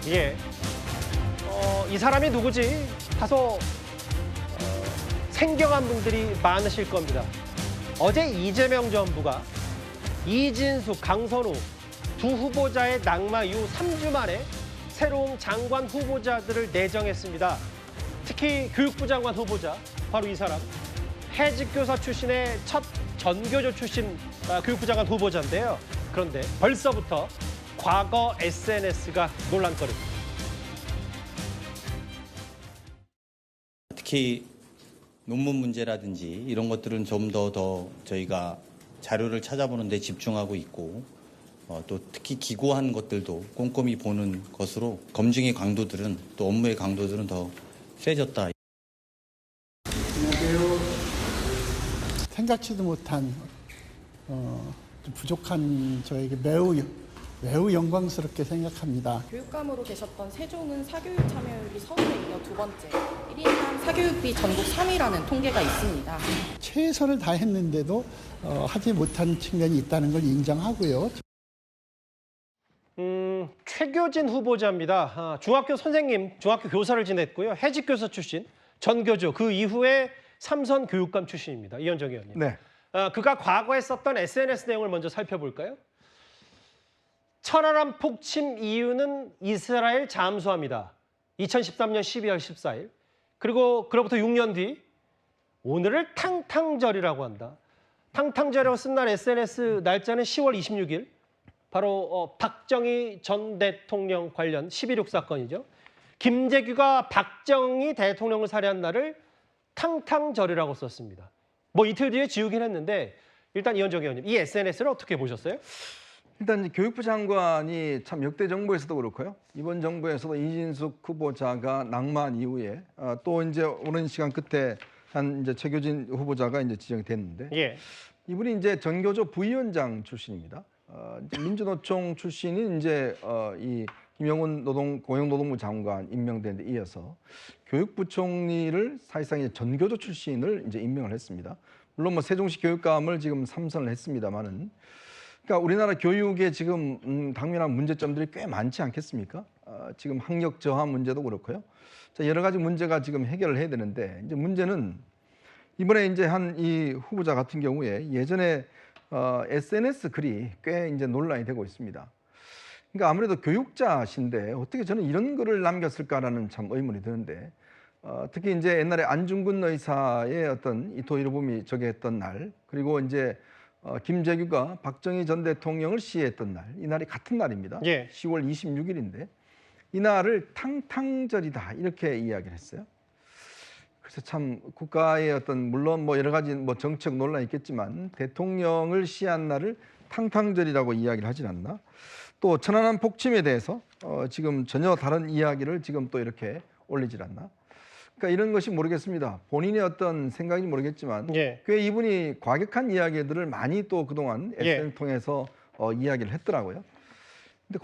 예. 이 사람이 누구지? 다소 생경한 분들이 많으실 겁니다. 어제 이재명 정부가 이진숙, 강선우 두 후보자의 낙마 이후 3주 만에 새로운 장관 후보자들을 내정했습니다. 특히 교육부 장관 후보자, 바로 이 사람. 해직교사 출신의 첫 전교조 출신 교육부 장관 후보자인데요. 그런데 벌써부터 과거 SNS가 논란거리입니다. 특히 논문 문제라든지 이런 것들은 좀 더 저희가 자료를 찾아보는 데 집중하고 있고 또 특히 기고한 것들도 꼼꼼히 보는 것으로 검증의 강도들은 또 업무의 강도들은 더 세졌다. 안녕하세요. 생각지도 못한 좀 부족한 저에게 매우 영광스럽게 생각합니다. 교육감으로 계셨던 세종은 사교육 참여율이 서울에 이어 두 번째, 1인당 사교육비 전국 3위라는 통계가 있습니다. 최선을 다했는데도 하지 못한 측면이 있다는 걸 인정하고요. 최교진 후보자입니다. 중학교 선생님, 중학교 교사를 지냈고요. 해직교사 출신, 전교조, 그 이후에 삼선 교육감 출신입니다. 이현정 의원님. 네. 그가 과거에 썼던 SNS 내용을 먼저 살펴볼까요? 천안함 폭침 이유는 이스라엘 잠수함이다. 2013년 12월 14일. 그리고 그로부터 6년 뒤 오늘을 탕탕절이라고 한다. 탕탕절이라고 쓴 날 SNS 날짜는 10월 26일. 바로 박정희 전 대통령 관련 11.6 사건이죠. 김재규가 박정희 대통령을 살해한 날을 탕탕절이라고 썼습니다. 뭐 이틀 뒤에 지우긴 했는데 일단 이현정 의원님, 이 SNS를 어떻게 보셨어요? 일단 교육부 장관이 참 역대 정부에서도 그렇고요. 이번 정부에서도 이진숙 후보자가 낙마한 이후에 또 이제 오랜 시간 끝에 한 이제 최교진 후보자가 이제 지정이 됐는데 예. 이분이 이제 전교조 부위원장 출신입니다. 이제 민주노총 출신인 이제 이 김영훈 고용노동부 장관 임명된 데 이어서 교육부총리를 사실상 이제 전교조 출신을 이제 임명을 했습니다. 물론 뭐 세종시 교육감을 지금 3선을 했습니다만은, 그러니까 우리나라 교육에 지금 당면한 문제점들이 꽤 많지 않겠습니까? 지금 학력 저하 문제도 그렇고요. 자, 여러 가지 문제가 지금 해결을 해야 되는데 이제 문제는 이번에 이제 한 이 후보자 같은 경우에 예전에 SNS 글이 꽤 이제 논란이 되고 있습니다. 그러니까 아무래도 교육자신데 어떻게 저는 이런 글을 남겼을까라는 참 의문이 드는데 특히 이제 옛날에 안중근 의사의 어떤 이토 히로부미 저게 했던 날, 그리고 이제 김재규가 박정희 전 대통령을 시해했던 날, 이 날이 같은 날입니다. 예. 10월 26일인데 이 날을 탕탕절이다 이렇게 이야기를 했어요. 그래서 참 국가의 어떤 물론 뭐 여러 가지 뭐 정책 논란이 있겠지만 대통령을 시한 날을 탕탕절이라고 이야기를 하진 않나. 또 천안함 폭침에 대해서 지금 전혀 다른 이야기를 지금 또 이렇게 올리질 않나. 그러니까 이런 것이 모르겠습니다. 본인의 어떤 생각인지 모르겠지만 예. 꽤 이분이 과격한 이야기들을 많이 또 그동안 예. SNS를 통해서 이야기를 했더라고요. 근데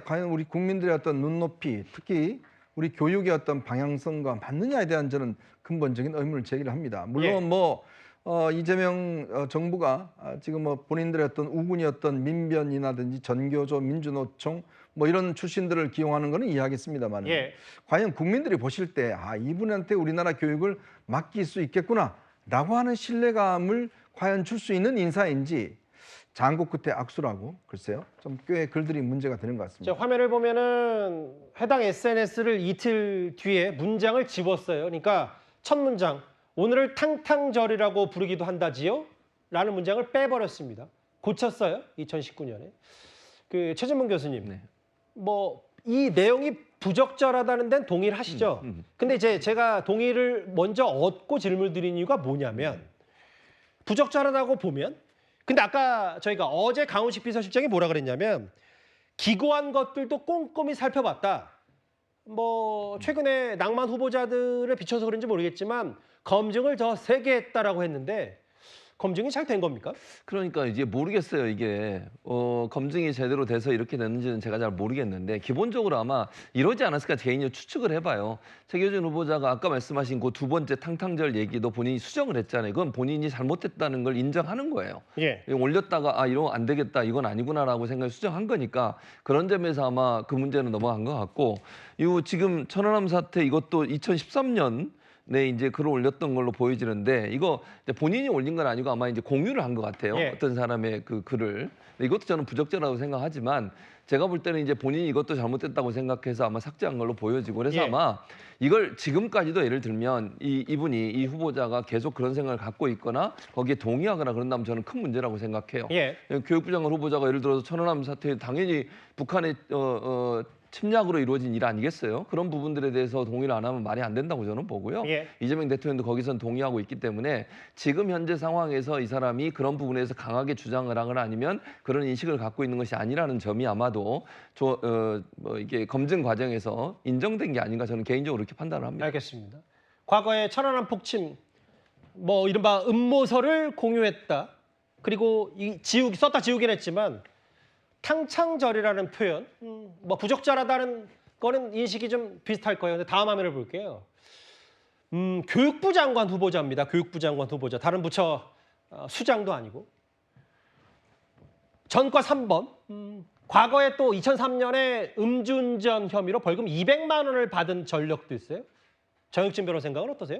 과연 우리 국민들의 어떤 눈높이, 특히 우리 교육의 어떤 방향성과 맞느냐에 대한 저는 근본적인 의문을 제기를 합니다. 물론 예. 뭐 이재명 정부가 지금 뭐 본인들의 어떤 우군이었던 민변이라든지 전교조, 민주노총 뭐 이런 출신들을 기용하는 거는 이해하겠습니다만 예. 과연 국민들이 보실 때 이분한테 우리나라 교육을 맡길 수 있겠구나라고 하는 신뢰감을 과연 줄 수 있는 인사인지 장고 끝에 악수라고 글쎄요. 좀 꽤 글들이 문제가 되는 것 같습니다. 화면을 보면은 해당 SNS를 이틀 뒤에 문장을 집었어요. 그러니까 첫 문장, 오늘을 탕탕절이라고 부르기도 한다지요? 라는 문장을 빼버렸습니다. 고쳤어요. 2019년에. 그 최진문 교수님, 네. 뭐 이 내용이 부적절하다는 데는 동의를 하시죠? 근데 이제 제가 동의를 먼저 얻고 질문을 드린 이유가 뭐냐면 부적절하다고 보면, 근데 아까 저희가 어제 강훈식 비서실장이 뭐라 그랬냐면 기고한 것들도 꼼꼼히 살펴봤다. 뭐 최근에 낭만 후보자들을 비춰서 그런지 모르겠지만 검증을 더 세게 했다라고 했는데 검증이 잘 된 겁니까? 그러니까 이제 모르겠어요. 이게 검증이 제대로 돼서 이렇게 됐는지는 제가 잘 모르겠는데 기본적으로 아마 이러지 않았을까 개인이 추측을 해봐요. 최규진 후보자가 아까 말씀하신 그 두 번째 탕탕절 얘기도 본인이 수정을 했잖아요. 그건 본인이 잘못했다는 걸 인정하는 거예요. 예. 올렸다가 이러면 안 되겠다, 이건 아니구나라고 생각을 수정한 거니까 그런 점에서 아마 그 문제는 넘어간 것 같고, 이 지금 천안함 사태 이것도 2013년 네, 이제 글을 올렸던 걸로 보여지는데 이거 이제 본인이 올린 건 아니고 아마 이제 공유를 한 것 같아요. 예. 어떤 사람의 그 글을. 이것도 저는 부적절하다고 생각하지만 제가 볼 때는 이제 본인이 이것도 잘못됐다고 생각해서 아마 삭제한 걸로 보여지고 그래서 예. 아마 이걸 지금까지도 예를 들면 이 후보자가 계속 그런 생각을 갖고 있거나 거기에 동의하거나 그런다면 저는 큰 문제라고 생각해요. 예. 교육부 장관 후보자가 예를 들어서 천안함 사태 당연히 북한의 침략으로 이루어진 일 아니겠어요? 그런 부분들에 대해서 동의를 안 하면 말이 안 된다고 저는 보고요. 예. 이재명 대통령도 거기선 동의하고 있기 때문에 지금 현재 상황에서 이 사람이 그런 부분에서 강하게 주장을 하거나 아니면 그런 인식을 갖고 있는 것이 아니라는 점이 아마도 이게 검증 과정에서 인정된 게 아닌가 저는 개인적으로 그렇게 판단을 합니다. 알겠습니다. 과거에 천안함 폭침 뭐 이른바 음모설을 공유했다. 그리고 썼다 지우긴 했지만 탕창절이라는 표현, 뭐 부적절하다는 거는 인식이 좀 비슷할 거예요. 근데 다음 화면을 볼게요. 교육부 장관 후보자입니다. 교육부 장관 후보자. 다른 부처 수장도 아니고. 전과 3번. 과거에 또 2003년에 음주운전 혐의로 벌금 200만 원을 받은 전력도 있어요. 정혁진 변호사 생각은 어떠세요?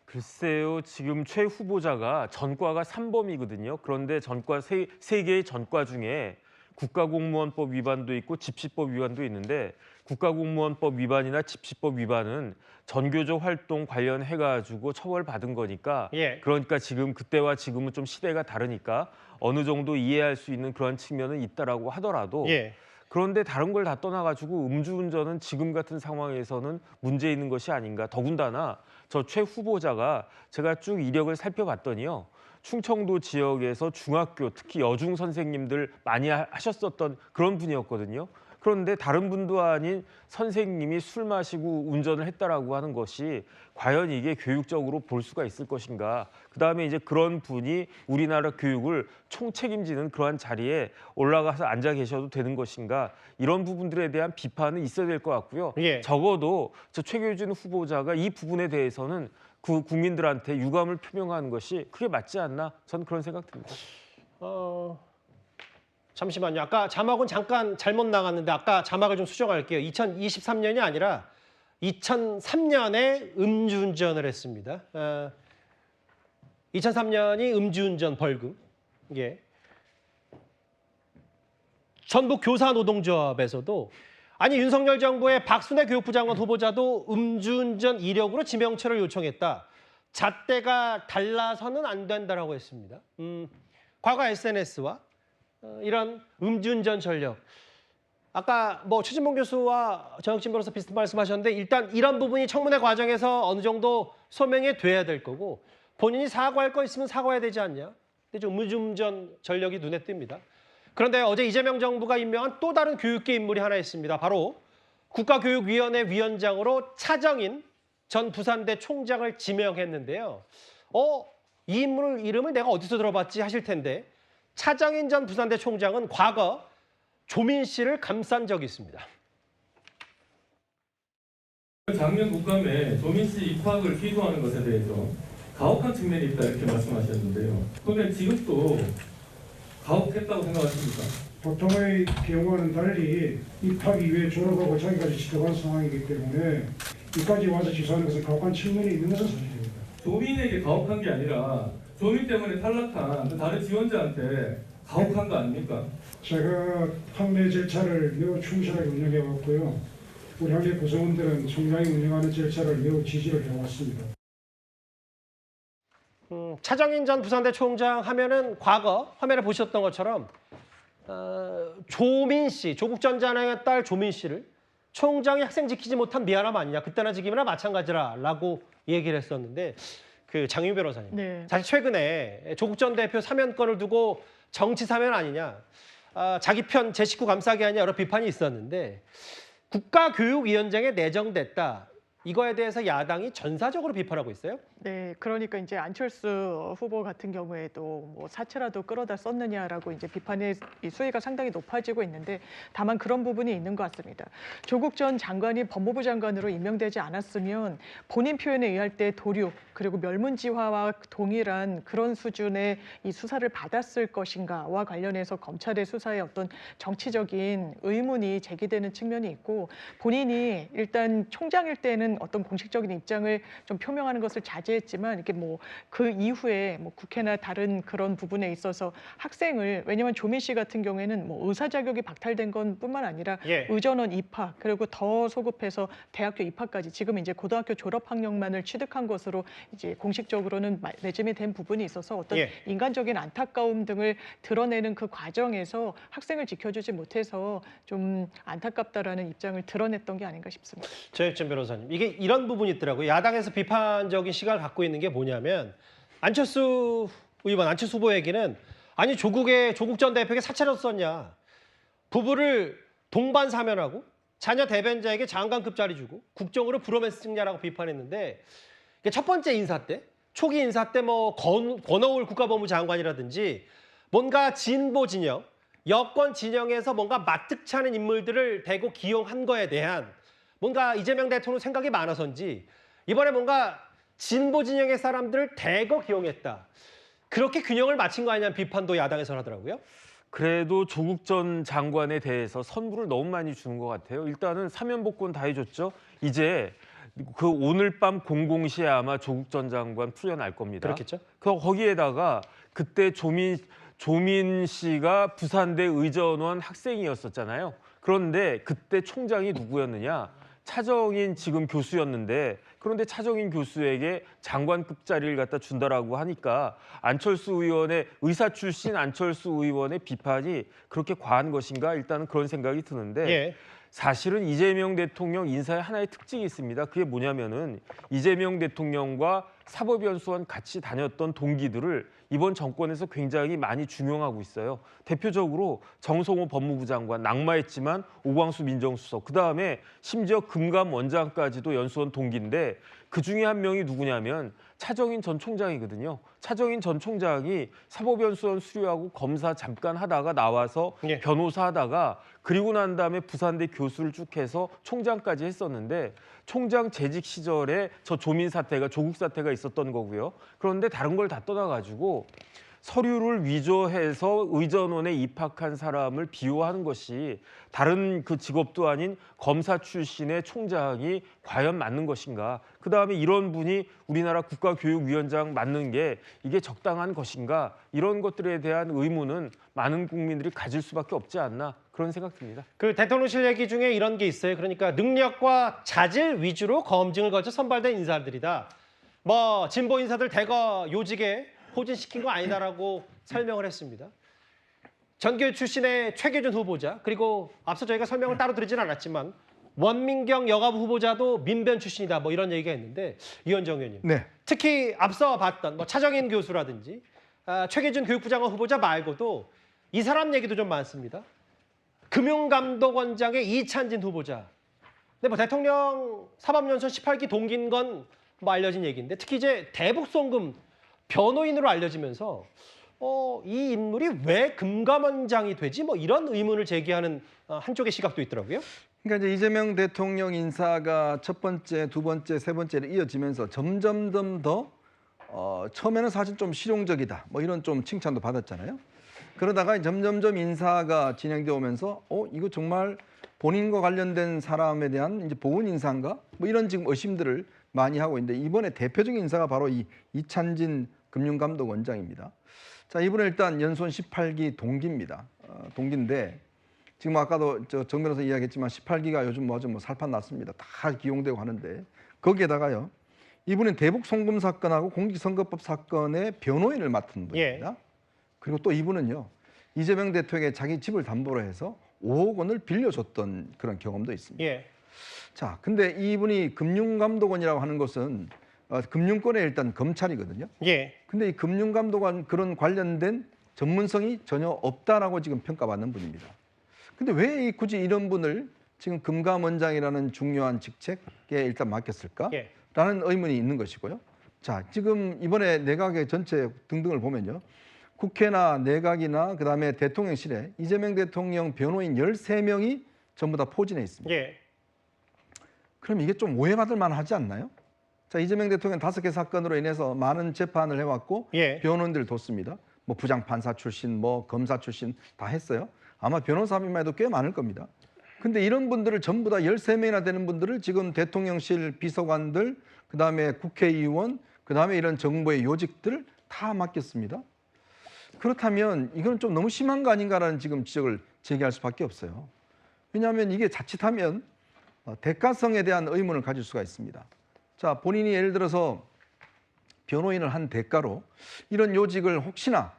글쎄요, 지금 최 후보자가 전과가 3범이거든요. 그런데 전과 세 개의 전과 중에 국가공무원법 위반도 있고 집시법 위반도 있는데 국가공무원법 위반이나 집시법 위반은 전교조 활동 관련해가지고 처벌받은 거니까 예. 그러니까 지금 그때와 지금은 좀 시대가 다르니까 어느 정도 이해할 수 있는 그런 측면은 있다라고 하더라도 예. 그런데 다른 걸 다 떠나가지고 음주운전은 지금 같은 상황에서는 문제 있는 것이 아닌가. 더군다나 저 최 후보자가 제가 쭉 이력을 살펴봤더니요. 충청도 지역에서 중학교, 특히 여중 선생님들 많이 하셨었던 그런 분이었거든요. 그런데 다른 분도 아닌 선생님이 술 마시고 운전을 했다라고 하는 것이 과연 이게 교육적으로 볼 수가 있을 것인가. 그다음에 이제 그런 분이 우리나라 교육을 총책임지는 그러한 자리에 올라가서 앉아 계셔도 되는 것인가. 이런 부분들에 대한 비판은 있어야 될 것 같고요. 예. 적어도 저 최규진 후보자가 이 부분에 대해서는 그 국민들한테 유감을 표명하는 것이 그게 맞지 않나? 저는 그런 생각 듭니다. 잠시만요. 아까 자막은 잠깐 잘못 나갔는데 아까 자막을 좀 수정할게요. 2023년이 아니라 2003년에 음주운전을 했습니다. 2003년이 음주운전 벌금. 예. 전북 교사노동조합에서도 아니 윤석열 정부의 박순애 교육부 장관 후보자도 음주운전 이력으로 지명처를 요청했다. 잣대가 달라서는 안 된다라고 했습니다. 과거 SNS와 이런 음주운전 전력. 아까 뭐 최진봉 교수와 정혁진 변호사 비슷한 말씀하셨는데 일단 이런 부분이 청문회 과정에서 어느 정도 소명이 돼야 될 거고 본인이 사과할 거 있으면 사과해야 되지 않냐. 근데 좀 음주운전 전력이 눈에 띕니다. 그런데 어제 이재명 정부가 임명한 또 다른 교육계 인물이 하나 있습니다. 바로 국가교육위원회 위원장으로 차정인 전 부산대 총장을 지명했는데요. 이 인물 이름을 내가 어디서 들어봤지 하실 텐데 차정인 전 부산대 총장은 과거 조민 씨를 감싼 적이 있습니다. 작년 국감에 조민 씨 입학을 기소하는 것에 대해서 가혹한 측면이 있다 이렇게 말씀하셨는데요. 그런데 지금도 가혹했다고 생각하십니까? 보통의 경우와는 달리 입학 이후에 졸업하고 자기까지 지켜간 상황이기 때문에 이까지 와서 기소하는 것은 가혹한 측면이 있는 것은 사실입니다. 조민에게 가혹한 게 아니라 조민 때문에 탈락한 그 다른 지원자한테 가혹한 거 아닙니까? 제가 학내 절차를 매우 충실하게 운영해 왔고요. 우리 학내 구성원들은 총장이 운영하는 절차를 매우 지지를 해왔습니다. 차정인 전 부산대 총장 하면은 과거 화면에 보셨던 것처럼 조민 씨, 조국 전 장관의 딸 조민 씨를 총장이 학생 지키지 못한 미안함 아니냐. 그때나 지금이나 마찬가지라라고 얘기를 했었는데 그 장윤 변호사님. 네. 사실 최근에 조국 전 대표 사면권을 두고 정치 사면 아니냐. 자기 편 제 식구 감싸기 아니냐 여러 비판이 있었는데 국가교육위원장에 내정됐다. 이거에 대해서 야당이 전사적으로 비판하고 있어요. 네, 그러니까 이제 안철수 후보 같은 경우에도 뭐 사채라도 끌어다 썼느냐라고 이제 비판의 이 수위가 상당히 높아지고 있는데 다만 그런 부분이 있는 것 같습니다. 조국 전 장관이 법무부 장관으로 임명되지 않았으면 본인 표현에 의할 때 도륙 그리고 멸문지화와 동일한 그런 수준의 이 수사를 받았을 것인가와 관련해서 검찰의 수사에 어떤 정치적인 의문이 제기되는 측면이 있고 본인이 일단 총장일 때는 어떤 공식적인 입장을 좀 표명하는 것을 자제했지만 이게 뭐 그 이후에 뭐 국회나 다른 그런 부분에 있어서 학생을 왜냐하면 조민 씨 같은 경우에는 뭐 의사 자격이 박탈된 건 뿐만 아니라 예. 의전원 입학 그리고 더 소급해서 대학교 입학까지 지금 이제 고등학교 졸업 학력만을 취득한 것으로 이제 공식적으로는 매짐이 된 부분이 있어서 어떤 예. 인간적인 안타까움 등을 드러내는 그 과정에서 학생을 지켜주지 못해서 좀 안타깝다라는 입장을 드러냈던 게 아닌가 싶습니다. 조혁준 변호사님, 이게 이런 부분이 있더라고요. 야당에서 비판적인 시각을 갖고 있는 게 뭐냐면 안철수 의원, 안철수 후보 얘기는 아니 조국 전 대표에게 사채로 썼냐. 부부를 동반 사면하고 자녀 대변자에게 장관급 자리 주고 국정으로 브로맨스 찍냐라고 비판했는데 첫 번째 인사 때, 초기 인사 때 뭐 권오울 국가법무 장관이라든지 뭔가 진보 진영, 여권 진영에서 뭔가 마뜩치 않은 인물들을 대고 기용한 거에 대한 뭔가 이재명 대통령 생각이 많아서인지 이번에 뭔가 진보 진영의 사람들을 대거 기용했다. 그렇게 균형을 맞춘 거 아니냐는 비판도 야당에서 하더라고요. 그래도 조국 전 장관에 대해서 선물을 너무 많이 주는 것 같아요. 일단은 사면복권 다 해줬죠. 이제 그 오늘 밤 00시에 아마 조국 전 장관 풀려날 겁니다. 그렇겠죠. 거기에다가 그때 조민 씨가 부산대 의전원 학생이었었잖아요. 그런데 그때 총장이 누구였느냐? 차정인 지금 교수였는데 그런데 차정인 교수에게 장관급 자리를 갖다 준다라고 하니까 안철수 의원의 의사 출신 안철수 의원의 비판이 그렇게 과한 것인가 일단은 그런 생각이 드는데 예. 사실은 이재명 대통령 인사에 하나의 특징이 있습니다. 그게 뭐냐면은 이재명 대통령과 사법연수원 같이 다녔던 동기들을 이번 정권에서 굉장히 많이 중용하고 있어요. 대표적으로 정성호 법무부 장관 낙마했지만 오광수 민정수석, 그다음에 심지어 금감 원장까지도 연수원 동기인데 그중에 한 명이 누구냐면 차정인 전 총장이거든요. 차정인 전 총장이 사법연수원 수료하고 검사 잠깐 하다가 나와서 예. 변호사 하다가 그리고 난 다음에 부산대 교수를 쭉 해서 총장까지 했었는데 총장 재직 시절에 저 조민 사태가 조국 사태가 있었던 거고요. 그런데 다른 걸 다 떠나가지고 서류를 위조해서 의전원에 입학한 사람을 비호하는 것이 다른 그 직업도 아닌 검사 출신의 총장이 과연 맞는 것인가? 그다음에 이런 분이 우리나라 국가교육위원장 맡는 게 이게 적당한 것인가? 이런 것들에 대한 의문은 많은 국민들이 가질 수밖에 없지 않나 그런 생각 듭니다. 그 대통령실 얘기 중에 이런 게 있어요. 그러니까 능력과 자질 위주로 검증을 거쳐 선발된 인사들이다. 뭐 진보 인사들 대거 요직에 포진시킨 거 아니다라고 설명을 했습니다. 전교 출신의 최규준 후보자 그리고 앞서 저희가 설명을 따로 드리진 않았지만 원민경 여가부 후보자도 민변 출신이다 뭐 이런 얘기가 있는데 이현정 의원님 네. 특히 앞서 봤던 뭐 차정인 교수라든지 최규준 교육부 장관 후보자 말고도 이 사람 얘기도 좀 많습니다. 금융감독원장의 이찬진 후보자. 근데 뭐 대통령 사법연수원 18기 동기인 건 뭐 알려진 얘기인데 특히 이제 대북송금 변호인으로 알려지면서 이 인물이 왜 금감원장이 되지? 뭐 이런 의문을 제기하는 한쪽의 시각도 있더라고요. 그러니까 이제 이재명 대통령 인사가 첫 번째, 두 번째, 세 번째로 이어지면서 점점 더 처음에는 사실 좀 실용적이다. 뭐 이런 좀 칭찬도 받았잖아요. 그러다가 점점점 인사가 진행되어 오면서 이거 정말 본인과 관련된 사람에 대한 이제 보훈 인사인가? 뭐 이런 지금 의심들을 많이 하고 있는데 이번에 대표적인 인사가 바로 이 이찬진 금융감독원장입니다. 자, 이분은 일단 연수원 18기 동기입니다. 동기인데 지금 아까도 정 변호사 이야기했지만 18기가 요즘 뭐 살판 났습니다. 다 기용되고 하는데 거기에다가요. 이분은 대북 송금 사건하고 공직선거법 사건의 변호인을 맡은 분입니다. 예. 그리고 또 이분은요. 이재명 대통령에게 자기 집을 담보로 해서 5억 원을 빌려줬던 그런 경험도 있습니다. 예. 자, 근데 이분이 금융감독원이라고 하는 것은 금융권의 일단 검찰이거든요. 예. 근데 이 금융감독원 그런 관련된 전문성이 전혀 없다라고 지금 평가받는 분입니다. 근데 왜 굳이 이런 분을 지금 금감원장이라는 중요한 직책에 일단 맡겼을까? 예. 라는 의문이 있는 것이고요. 자, 지금 이번에 내각의 전체 등등을 보면요. 국회나 내각이나 그다음에 대통령실에 이재명 대통령 변호인 13명이 전부 다 포진해 있습니다. 예. 그럼 이게 좀 오해받을 만하지 않나요? 자, 이재명 대통령 5개 사건으로 인해서 많은 재판을 해왔고 예. 변호인들 뒀습니다. 뭐 부장판사 출신, 뭐 검사 출신 다 했어요. 아마 변호사비만 해도 꽤 많을 겁니다. 근데 이런 분들을 전부 다 13명이나 되는 분들을 지금 대통령실 비서관들, 그다음에 국회의원, 그다음에 이런 정부의 요직들을 다 맡겼습니다. 그렇다면 이건 좀 너무 심한 거 아닌가라는 지금 지적을 제기할 수밖에 없어요. 왜냐하면 이게 자칫하면 대가성에 대한 의문을 가질 수가 있습니다. 자, 본인이 예를 들어서 변호인을 한 대가로 이런 요직을 혹시나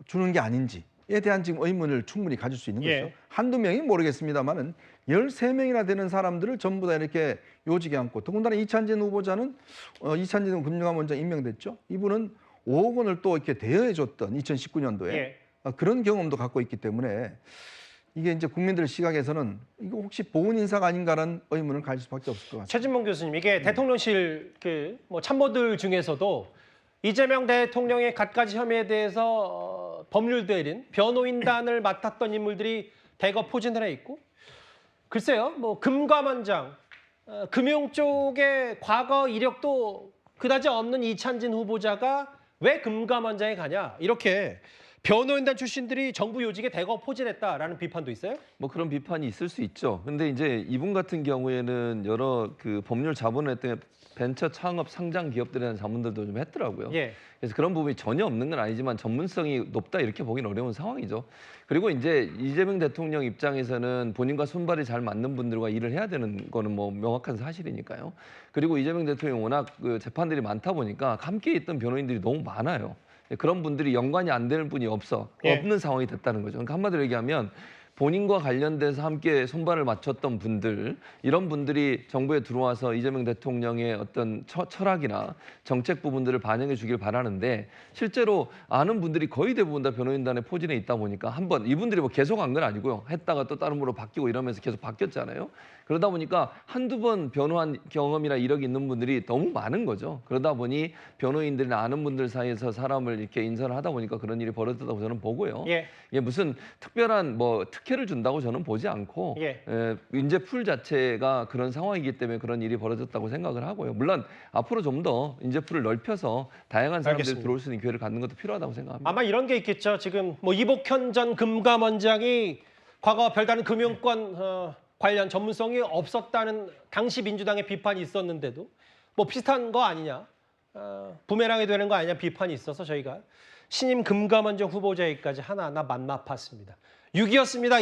주는 게 아닌지에 대한 지금 의문을 충분히 가질 수 있는 예. 거죠. 한두 명이 모르겠습니다만은 13명이나 되는 사람들을 전부 다 이렇게 요직에 앉고, 더군다나 이찬진 후보자는 이찬진 금융감원장 임명됐죠. 이분은 5억 원을 또 이렇게 대여해 줬던 2019년도에 예. 그런 경험도 갖고 있기 때문에 이게 이제 국민들 시각에서는 이거 혹시 보훈 인사가 아닌가라는 의문을 가질 수밖에 없을 것 같습니다. 최진봉 교수님, 이게 대통령실 뭐 참모들 중에서도 이재명 대통령의 갖가지 혐의에 대해서 법률 대리인, 변호인단을 맡았던 인물들이 대거 포진을 해 있고, 글쎄요, 뭐 금감원장, 금융 쪽의 과거 이력도 그다지 없는 이찬진 후보자가 왜 금감원장에 가냐, 이렇게 변호인단 출신들이 정부 요직에 대거 포진했다라는 비판도 있어요? 뭐 그런 비판이 있을 수 있죠. 근데 이제 이분 같은 경우에는 여러 그 법률 자본을 했던 벤처 창업 상장 기업들에 대한 자문들도 좀 했더라고요. 예. 그래서 그런 부분이 전혀 없는 건 아니지만 전문성이 높다 이렇게 보기는 어려운 상황이죠. 그리고 이제 이재명 대통령 입장에서는 본인과 손발이 잘 맞는 분들과 일을 해야 되는 거는 뭐 명확한 사실이니까요. 그리고 이재명 대통령 워낙 그 재판들이 많다 보니까 함께 있던 변호인들이 너무 많아요. 그런 분들이 연관이 안 되는 분이 없는 상황이 됐다는 거죠. 그러니까 한마디로 얘기하면 본인과 관련돼서 함께 손발을 맞췄던 분들, 이런 분들이 정부에 들어와서 이재명 대통령의 어떤 철학이나 정책 부분들을 반영해 주길 바라는데, 실제로 아는 분들이 거의 대부분 다 변호인단에 포진해 있다 보니까 한번 이분들이 뭐 계속 한 건 아니고요. 했다가 또 다른 분으로 바뀌고 이러면서 계속 바뀌었잖아요. 그러다 보니까 한두 번 변호한 경험이나 이력이 있는 분들이 너무 많은 거죠. 그러다 보니 변호인들이나 아는 분들 사이에서 사람을 이렇게 인선을 하다 보니까 그런 일이 벌어졌다고 저는 보고요. 예. 이게 무슨 특별한 뭐 특혜를 준다고 저는 보지 않고 예. 인재풀 자체가 그런 상황이기 때문에 그런 일이 벌어졌다고 생각을 하고요. 물론 앞으로 좀 더 인재풀을 넓혀서 다양한 사람들이 알겠습니다. 들어올 수 있는 기회를 갖는 것도 필요하다고 생각합니다. 아마 이런 게 있겠죠. 지금 뭐 이복현 전 금감원장이 과거 별다른 금융권 관련 전문성이 없었다는 당시 민주당의 비판이 있었는데도 뭐 비슷한 거 아니냐, 부메랑이 되는 거 아니냐 비판이 있어서 저희가 신임 금감원장 후보자에게까지 하나하나 만나봤습니다. 6위였습니다.